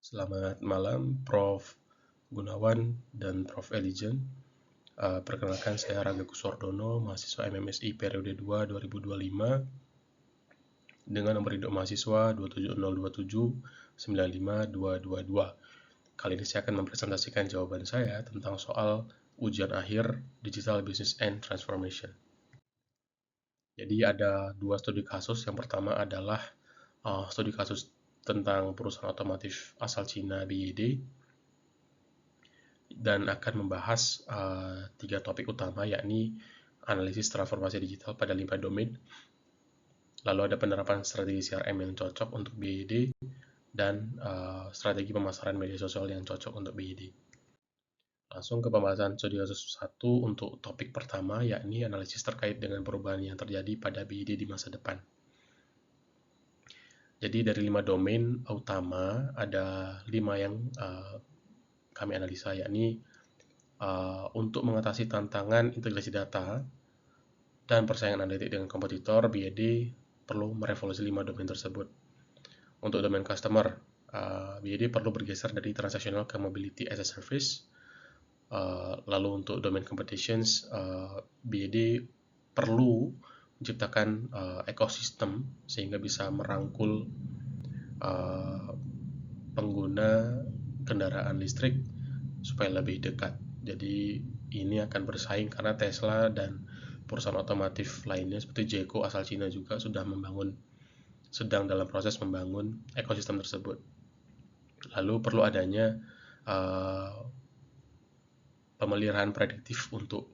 Selamat malam, Prof. Gunawan dan Prof. Elijen. Perkenalkan, saya Rangga Kuswardono, mahasiswa MMSI periode 2 2025 dengan nomor induk mahasiswa 27027 95222. Kali ini saya akan mempresentasikan jawaban saya tentang soal ujian akhir Digital Business and Transformation. Jadi ada dua studi kasus. Yang pertama adalah studi kasus tentang perusahaan otomotif asal Cina BYD dan akan membahas tiga topik utama, yakni analisis transformasi digital pada 5 domain, lalu ada penerapan strategi CRM yang cocok untuk BYD, dan strategi pemasaran media sosial yang cocok untuk BYD. Langsung ke pembahasan studi kasus 1 untuk topik pertama, yakni analisis terkait dengan perubahan yang terjadi pada BYD di masa depan. Jadi dari 5 domain utama, ada 5 yang kami analisa, yakni untuk mengatasi tantangan integrasi data dan persaingan analitik dengan kompetitor, BYD perlu merevolusi 5 domain tersebut. Untuk domain customer, BYD perlu bergeser dari transaksional ke mobility as a service. Lalu untuk domain competitions, BYD perlu menciptakan ekosistem sehingga bisa merangkul pengguna kendaraan listrik supaya lebih dekat. Jadi ini akan bersaing karena Tesla dan perusahaan otomotif lainnya seperti Jeko asal Cina juga sedang dalam proses membangun ekosistem tersebut. Lalu perlu adanya pemeliharaan prediktif untuk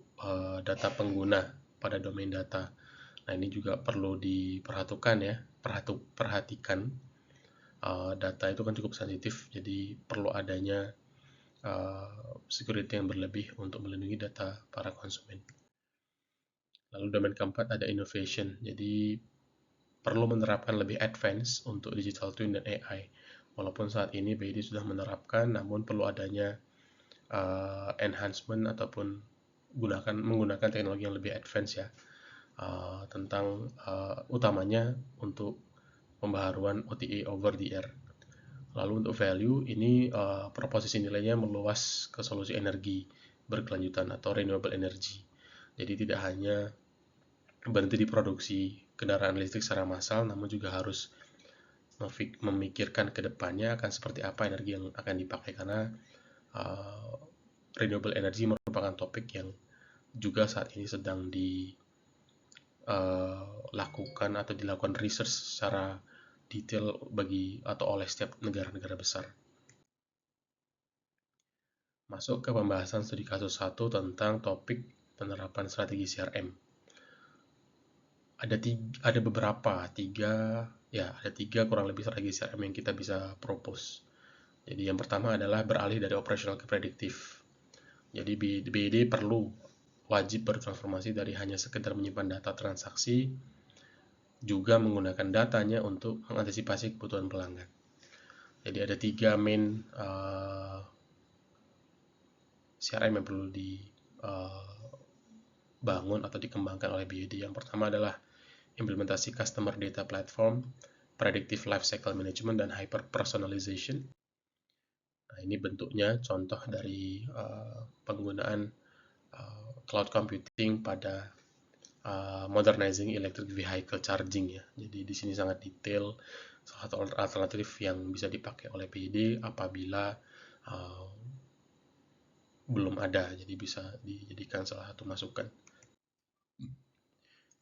data pengguna pada domain data. Nah, ini juga perlu perhatikan. Data itu kan cukup sensitif, jadi perlu adanya security yang berlebih untuk melindungi data para konsumen. Lalu domain keempat ada innovation, jadi perlu menerapkan lebih advance untuk digital twin dan AI. Walaupun saat ini BYD sudah menerapkan, namun perlu adanya enhancement ataupun menggunakan teknologi yang lebih advance ya, tentang utamanya untuk pembaharuan OTA over the air. Lalu untuk value, ini proposisi nilainya meluas ke solusi energi berkelanjutan atau renewable energy. Jadi tidak hanya berhenti di produksi kendaraan listrik secara massal, namun juga harus memikirkan ke depannya akan seperti apa energi yang akan dipakai, karena renewable energy merupakan topik yang juga saat ini sedang dilakukan research secara detail oleh setiap negara-negara besar. Masuk ke pembahasan studi kasus 1 tentang topik penerapan strategi CRM. Ada tiga kurang lebih strategi CRM yang kita bisa propose. Jadi yang pertama adalah beralih dari operasional ke prediktif. Jadi BYD wajib bertransformasi dari hanya sekedar menyimpan data transaksi, juga menggunakan datanya untuk mengantisipasi kebutuhan pelanggan. Jadi ada 3 main CRM yang perlu dibangun atau dikembangkan oleh BYD. Yang pertama adalah implementasi Customer Data Platform, Predictive Lifecycle Management, dan Hyper Personalization. Nah, ini bentuknya contoh dari penggunaan cloud computing pada modernizing electric vehicle charging ya. Jadi di sini sangat detail, salah satu alternatif yang bisa dipakai oleh BYD apabila belum ada, jadi bisa dijadikan salah satu masukan.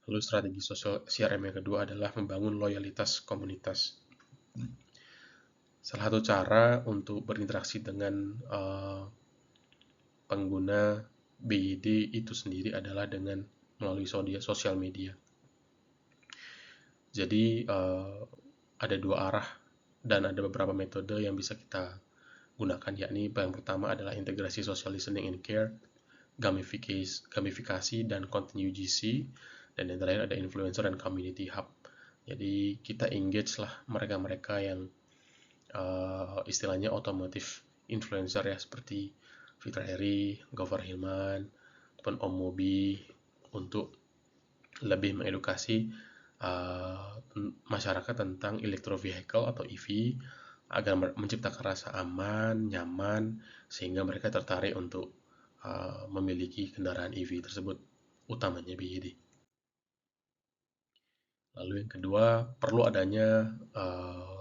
Lalu strategi sosial CRM yang kedua adalah membangun loyalitas komunitas. Salah satu cara untuk berinteraksi dengan pengguna BYD itu sendiri adalah dengan melalui sosial media. Jadi ada dua arah dan ada beberapa metode yang bisa kita gunakan, yakni yang pertama adalah integrasi social listening and care, gamifikasi dan konten UGC, dan yang terakhir ada influencer dan community hub. Jadi kita engage lah mereka-mereka yang istilahnya otomotif influencer ya, seperti Fitra Eri, Gofar Hilman, ataupun Om Mobi, untuk lebih mengedukasi masyarakat tentang electro vehicle atau EV, agar menciptakan rasa aman, nyaman, sehingga mereka tertarik untuk memiliki kendaraan EV tersebut, utamanya BYD. Lalu yang kedua, perlu adanya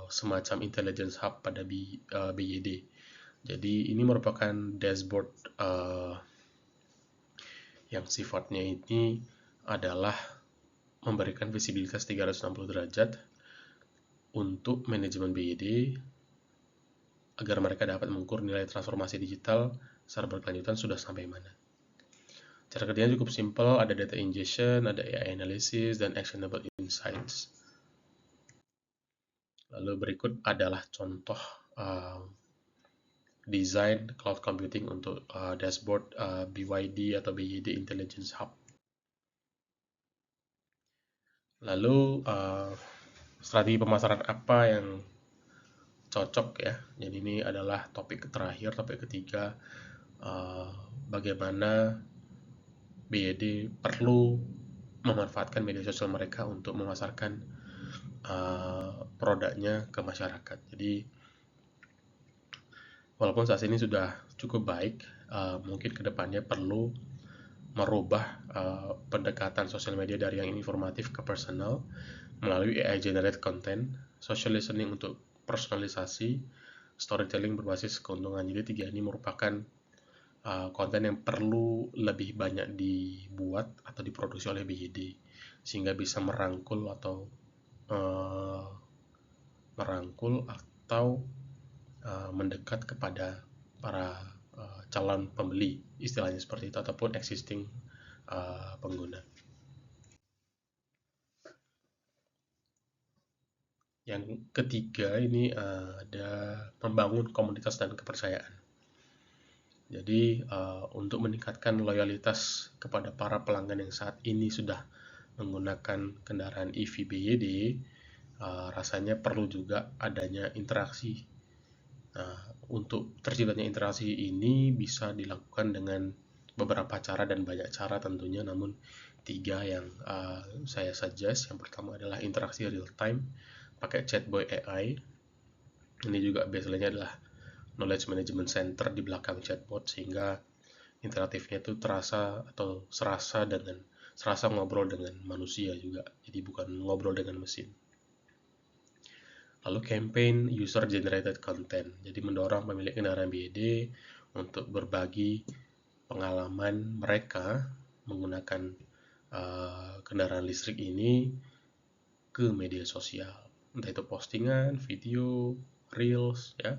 semacam intelligence hub pada BYD. Jadi ini merupakan dashboard yang sifatnya ini adalah memberikan visibilitas 360 derajat untuk manajemen BYD agar mereka dapat mengukur nilai transformasi digital secara berkelanjutan sudah sampai mana. Cara kerjanya cukup simpel, ada data ingestion, ada AI analysis, dan actionable insights. Lalu berikut adalah contoh desain cloud computing untuk dashboard BYD atau BYD Intelligence Hub. Lalu strategi pemasaran apa yang cocok ya? Jadi ini adalah topik terakhir, topik ketiga, bagaimana BYD perlu memanfaatkan media sosial mereka untuk memasarkan produknya ke masyarakat. Jadi walaupun saat ini sudah cukup baik, mungkin kedepannya perlu merubah pendekatan sosial media dari yang informatif ke personal melalui AI generated content, social listening untuk personalisasi, storytelling berbasis keuntungan. Jadi tiga ini merupakan konten yang perlu lebih banyak dibuat atau diproduksi oleh BYD sehingga bisa merangkul atau mendekat kepada para calon pembeli, istilahnya seperti itu, ataupun existing pengguna. Yang ketiga ini ada membangun komunitas dan kepercayaan. Jadi untuk meningkatkan loyalitas kepada para pelanggan yang saat ini sudah menggunakan kendaraan EV BYD, rasanya perlu juga adanya interaksi. Untuk terciptanya interaksi ini bisa dilakukan dengan beberapa cara dan banyak cara tentunya, namun tiga yang saya suggest. Yang pertama adalah interaksi real time pakai Chatbot AI. Ini juga biasanya adalah knowledge management center di belakang chatbot sehingga interaktifnya itu serasa ngobrol dengan manusia juga, jadi bukan ngobrol dengan mesin. Lalu campaign user generated content, jadi mendorong pemilik kendaraan BYD untuk berbagi pengalaman mereka menggunakan kendaraan listrik ini ke media sosial, entah itu postingan, video, reels ya.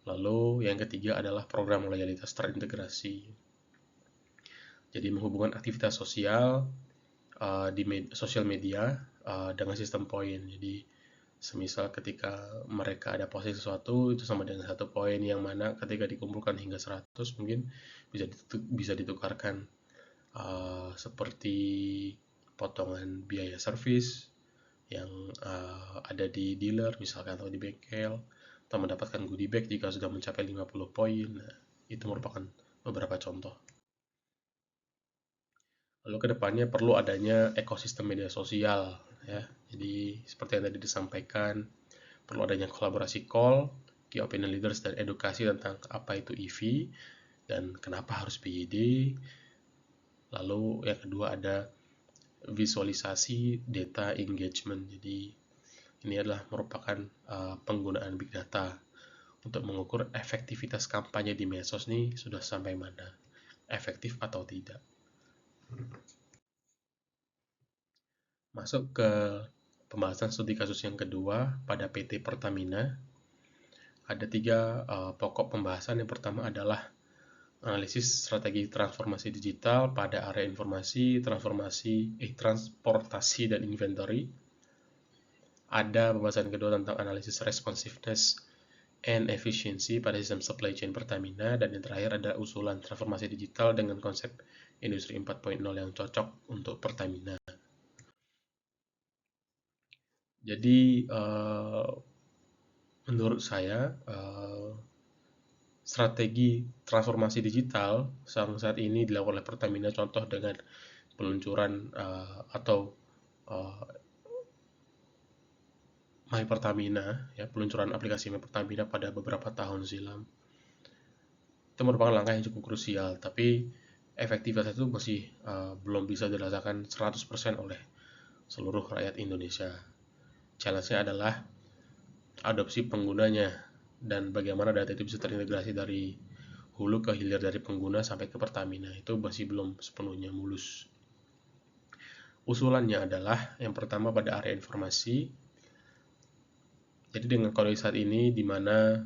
Lalu yang ketiga adalah program loyalitas terintegrasi. Jadi menghubungkan aktivitas sosial di sosial media dengan sistem poin. Jadi semisal ketika mereka ada posting sesuatu itu sama dengan 1 poin, yang mana ketika dikumpulkan hingga 100 mungkin bisa ditukarkan seperti potongan biaya service yang ada di dealer misalkan atau di bengkel, atau mendapatkan goodie bag jika sudah mencapai 50 poin. Nah, itu merupakan beberapa contoh. Lalu kedepannya perlu adanya ekosistem media sosial ya. Jadi seperti yang tadi disampaikan, perlu adanya kolaborasi call, key opinion leaders, dan edukasi tentang apa itu EV dan kenapa harus BYD. Lalu yang kedua ada visualisasi data engagement. Jadi ini adalah merupakan penggunaan big data untuk mengukur efektivitas kampanye di medsos nih sudah sampai mana, efektif atau tidak. Masuk ke pembahasan studi kasus yang kedua pada PT Pertamina. Ada 3 pokok pembahasan. Yang pertama adalah analisis strategi transformasi digital pada area informasi, transportasi dan inventory. Ada pembahasan kedua tentang analisis responsiveness and efficiency pada sistem supply chain Pertamina, dan yang terakhir ada usulan transformasi digital dengan konsep industri 4.0 yang cocok untuk Pertamina. Jadi menurut saya strategi transformasi digital saat ini dilakukan oleh Pertamina, contoh dengan peluncuran atau My Pertamina, ya, peluncuran aplikasi My Pertamina pada beberapa tahun silam. Itu merupakan langkah yang cukup krusial, tapi efektivitas itu masih belum bisa dirasakan 100% oleh seluruh rakyat Indonesia. Challenge-nya adalah adopsi penggunanya dan bagaimana data itu bisa terintegrasi dari hulu ke hilir dari pengguna sampai ke Pertamina. Itu masih belum sepenuhnya mulus. Usulannya adalah yang pertama pada area informasi. Jadi dengan kondisi saat ini di mana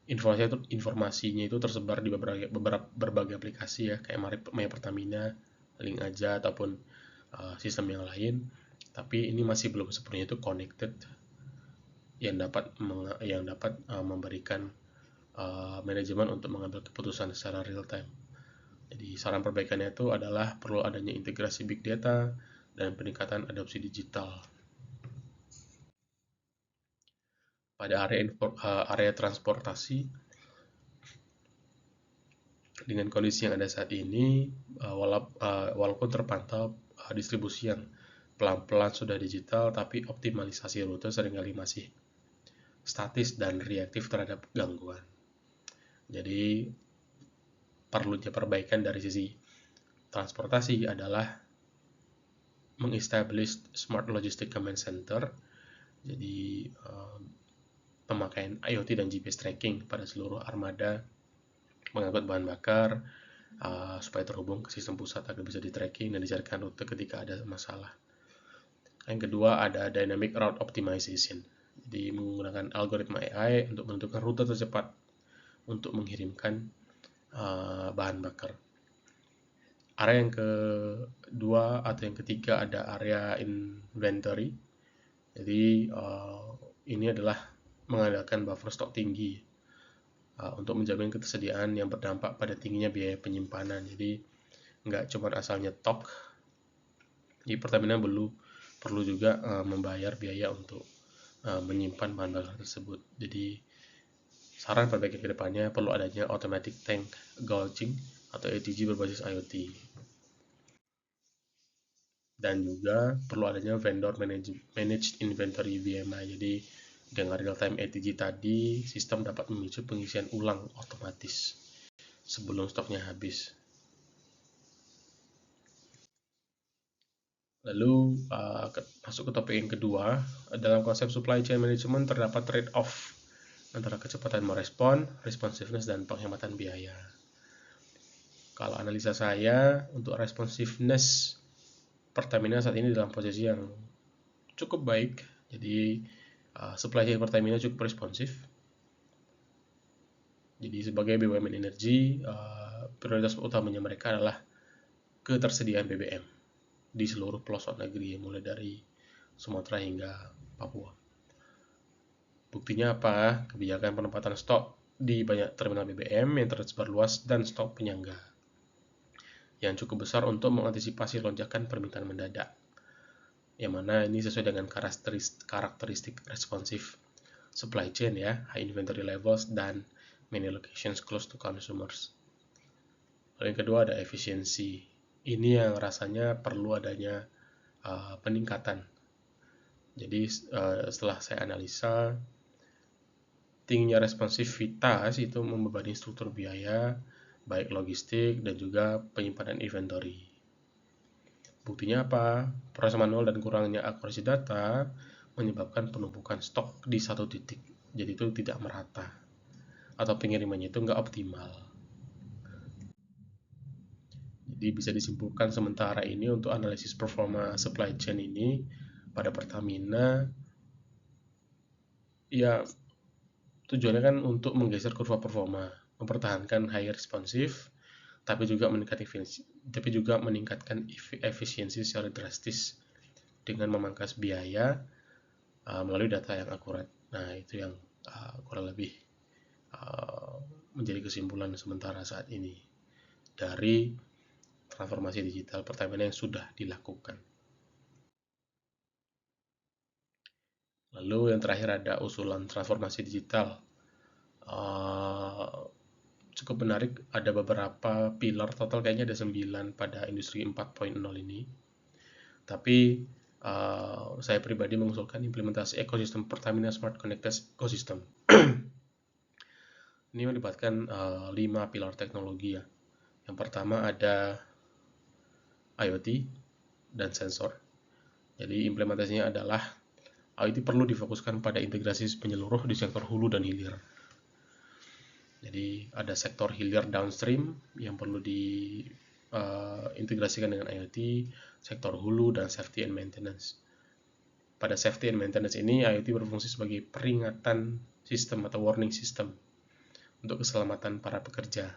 informasinya itu tersebar di berbagai aplikasi ya, kayak My Pertamina, Link Aja ataupun sistem yang lain, tapi ini masih belum sepenuhnya itu connected yang dapat memberikan manajemen untuk mengambil keputusan secara real time. Jadi saran perbaikannya itu adalah perlu adanya integrasi big data dan peningkatan adopsi digital. Pada area transportasi, dengan kondisi yang ada saat ini, walaupun terpantau distribusi yang pelan-pelan sudah digital, tapi optimalisasi rute seringkali masih statis dan reaktif terhadap gangguan. Jadi perlunya perbaikan dari sisi transportasi adalah mengestablish Smart Logistic Command Center. Jadi pemakaian IoT dan GPS tracking pada seluruh armada mengangkut bahan bakar supaya terhubung ke sistem pusat agar bisa di-tracking dan dicarikan rute ketika ada masalah. Yang kedua ada Dynamic Route Optimization. Jadi menggunakan algoritma AI untuk menentukan rute tercepat untuk mengirimkan bahan bakar. Area yang kedua atau yang ketiga ada area inventory. Jadi ini adalah mengandalkan buffer stok tinggi untuk menjamin ketersediaan yang berdampak pada tingginya biaya penyimpanan. Jadi nggak cuma asal nyetok, di Pertamina perlu juga membayar biaya untuk menyimpan bahan bakar tersebut. Jadi saran perbaikan ke depannya perlu adanya automatic tank gauging atau ATG berbasis IoT. Dan juga perlu adanya vendor managed inventory VMI. Jadi dengan real time ATG tadi, sistem dapat memicu pengisian ulang otomatis sebelum stoknya habis. Lalu masuk ke topik yang kedua, dalam konsep supply chain management terdapat trade-off antara kecepatan merespon, responsiveness, dan penghematan biaya. Kalau analisa saya, untuk responsiveness, Pertamina saat ini dalam posisi yang cukup baik. Jadi supply chain Pertamina cukup responsif. Jadi sebagai BUMN energi, prioritas utamanya mereka adalah ketersediaan BBM di seluruh pelosok negeri, mulai dari Sumatera hingga Papua. Buktinya apa? Kebijakan penempatan stok di banyak terminal BBM yang tersebar luas dan stok penyangga yang cukup besar untuk mengantisipasi lonjakan permintaan mendadak. Yang mana ini sesuai dengan karakteristik responsif supply chain ya, high inventory levels dan many locations close to consumers. Lalu yang kedua ada efisiensi. Ini yang rasanya perlu adanya peningkatan. Jadi setelah saya analisa, tingginya responsivitas itu membebani struktur biaya, baik logistik dan juga penyimpanan inventory. Buktinya apa? Proses manual dan kurangnya akurasi data menyebabkan penumpukan stok di satu titik. Jadi itu tidak merata atau pengirimannya itu nggak optimal. Jadi bisa disimpulkan sementara ini untuk analisis performa supply chain ini pada Pertamina, ya tujuannya kan untuk menggeser kurva performa, mempertahankan high responsif, tapi juga meningkatkan efisiensi secara drastis dengan memangkas biaya melalui data yang akurat. Nah, itu yang kurang lebih menjadi kesimpulan sementara saat ini dari transformasi digital Pertamina yang sudah dilakukan. Lalu yang terakhir ada usulan transformasi digital. Cukup menarik, ada beberapa pilar, total kayaknya ada 9 pada industri 4.0 ini. Tapi saya pribadi mengusulkan implementasi ekosistem Pertamina Smart Connected Ecosystem. Ini melibatkan 5 pilar teknologi ya. Yang pertama ada IoT dan sensor. Jadi implementasinya adalah IoT perlu difokuskan pada integrasi menyeluruh di sektor hulu dan hilir. Jadi ada sektor hilir downstream yang perlu diintegrasikan dengan IoT, sektor hulu, dan safety and maintenance. Pada safety and maintenance ini, IoT berfungsi sebagai peringatan sistem atau warning system untuk keselamatan para pekerja.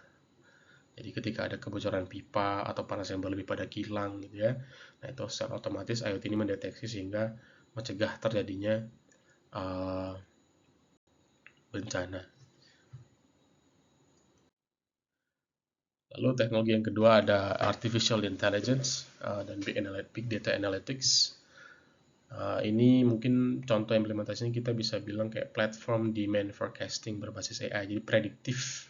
Jadi ketika ada kebocoran pipa atau panas yang berlebih pada kilang gitu ya, nah itu secara otomatis IoT ini mendeteksi sehingga mencegah terjadinya bencana. Lalu teknologi yang kedua ada artificial intelligence dan big data analytics. Ini mungkin contoh implementasinya kita bisa bilang kayak platform demand forecasting berbasis AI, jadi prediktif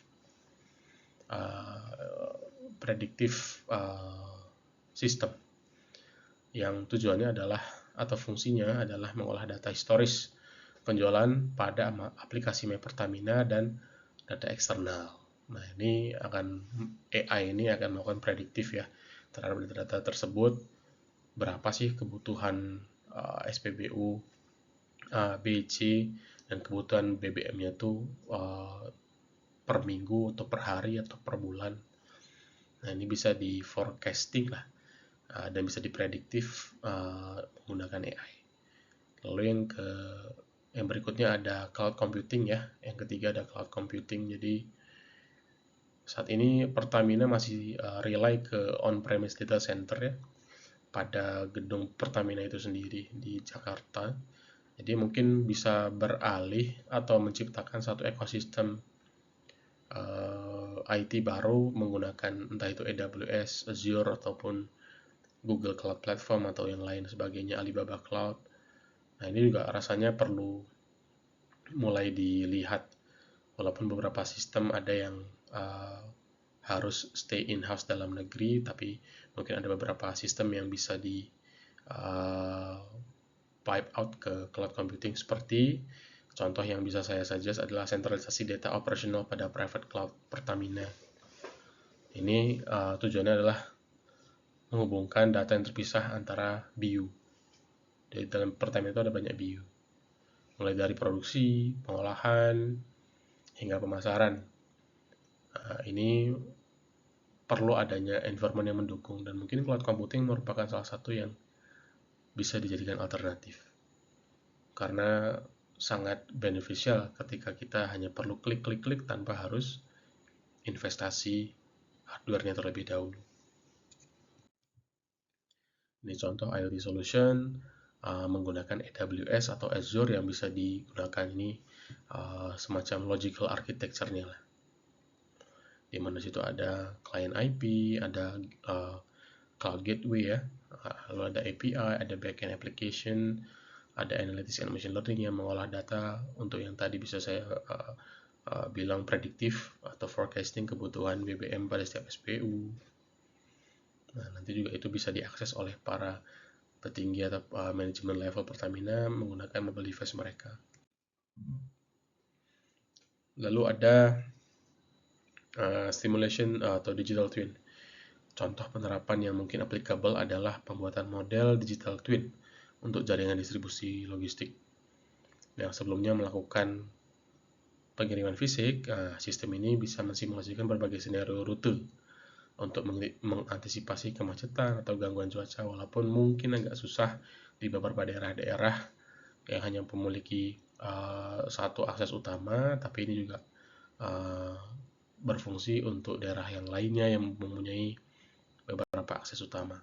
sistem yang tujuannya adalah atau fungsinya adalah mengolah data historis penjualan pada aplikasi My Pertamina dan data eksternal. Nah, AI ini akan melakukan prediktif ya terhadap data-data tersebut, berapa sih kebutuhan SPBU A, B, C, dan kebutuhan BBM-nya tuh per minggu atau per hari atau per bulan. Nah, ini bisa di forecasting lah dan bisa diprediktif menggunakan AI. Lalu yang berikutnya ada cloud computing ya. Yang ketiga ada cloud computing. Jadi saat ini Pertamina masih rely ke on-premise data center ya pada gedung Pertamina itu sendiri di Jakarta. Jadi mungkin bisa beralih atau menciptakan satu ekosistem IT baru menggunakan entah itu AWS, Azure ataupun Google Cloud Platform atau yang lain sebagainya, Alibaba Cloud. Nah, ini juga rasanya perlu mulai dilihat, walaupun beberapa sistem ada yang harus stay in-house dalam negeri, tapi mungkin ada beberapa sistem yang bisa di pipe out ke cloud computing, seperti contoh yang bisa saya suggest adalah sentralisasi data operasional pada private cloud Pertamina. Ini tujuannya adalah menghubungkan data yang terpisah antara BU. Jadi dalam Pertamina itu ada banyak BU, mulai dari produksi, pengolahan, hingga pemasaran. Ini perlu adanya environment yang mendukung, dan mungkin cloud computing merupakan salah satu yang bisa dijadikan alternatif karena sangat beneficial ketika kita hanya perlu klik tanpa harus investasi hardware-nya terlebih dahulu. Ini contoh IoT solution menggunakan AWS atau Azure yang bisa digunakan ini semacam logical architecture-nya lah. Di mana situ ada client IP, ada cloud gateway ya, lalu ada API, ada backend application, ada analytics and machine learning yang mengolah data untuk yang tadi bisa saya bilang prediktif atau forecasting kebutuhan BBM pada setiap SPU. Nah, nanti juga itu bisa diakses oleh para petinggi atau manajemen level Pertamina menggunakan mobile device mereka. Lalu ada simulation atau digital twin. Contoh penerapan yang mungkin applicable adalah pembuatan model digital twin untuk jaringan distribusi logistik. Yang sebelumnya melakukan pengiriman fisik, sistem ini bisa mensimulasikan berbagai skenario rute untuk mengantisipasi kemacetan atau gangguan cuaca, walaupun mungkin agak susah di beberapa daerah-daerah yang hanya memiliki satu akses utama, tapi ini juga berfungsi untuk daerah yang lainnya yang mempunyai beberapa akses utama.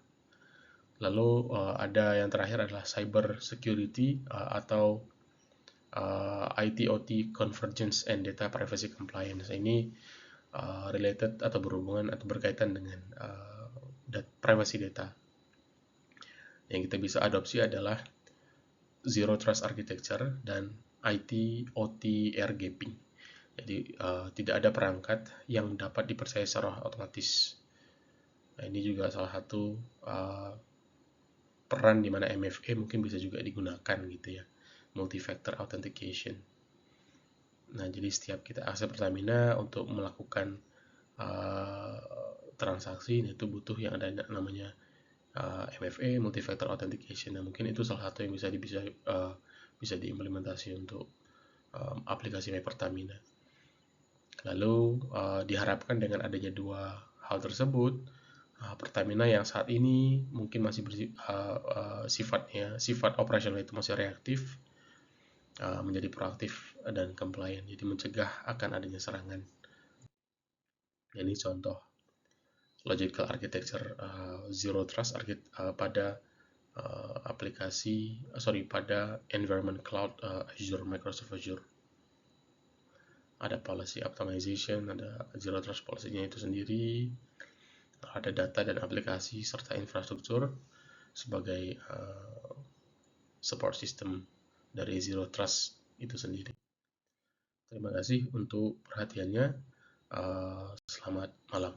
Lalu ada yang terakhir adalah cyber security atau IT/OT convergence and data privacy compliance. Ini related atau berhubungan atau berkaitan dengan privacy data. Yang kita bisa adopsi adalah zero trust architecture dan IT/OT air gapping. Jadi tidak ada perangkat yang dapat dipercaya secara otomatis. Nah, ini juga salah satu peran di mana MFA mungkin bisa juga digunakan gitu ya, multi-factor authentication. Nah, jadi setiap kita akses Pertamina untuk melakukan transaksi itu butuh yang ada namanya MFA, multi-factor authentication. Nah, mungkin itu salah satu yang bisa diimplementasi untuk aplikasi My Pertamina. Lalu diharapkan dengan adanya dua hal tersebut, Pertamina yang saat ini mungkin masih sifat operasional itu masih reaktif, menjadi proaktif dan compliant, jadi mencegah akan adanya serangan. Ini contoh logical architecture zero trust pada pada environment cloud Azure, Microsoft Azure. Ada policy optimization, ada zero trust policy-nya itu sendiri, ada data dan aplikasi serta infrastruktur sebagai support system dari zero trust itu sendiri. Terima kasih untuk perhatiannya. Selamat malam.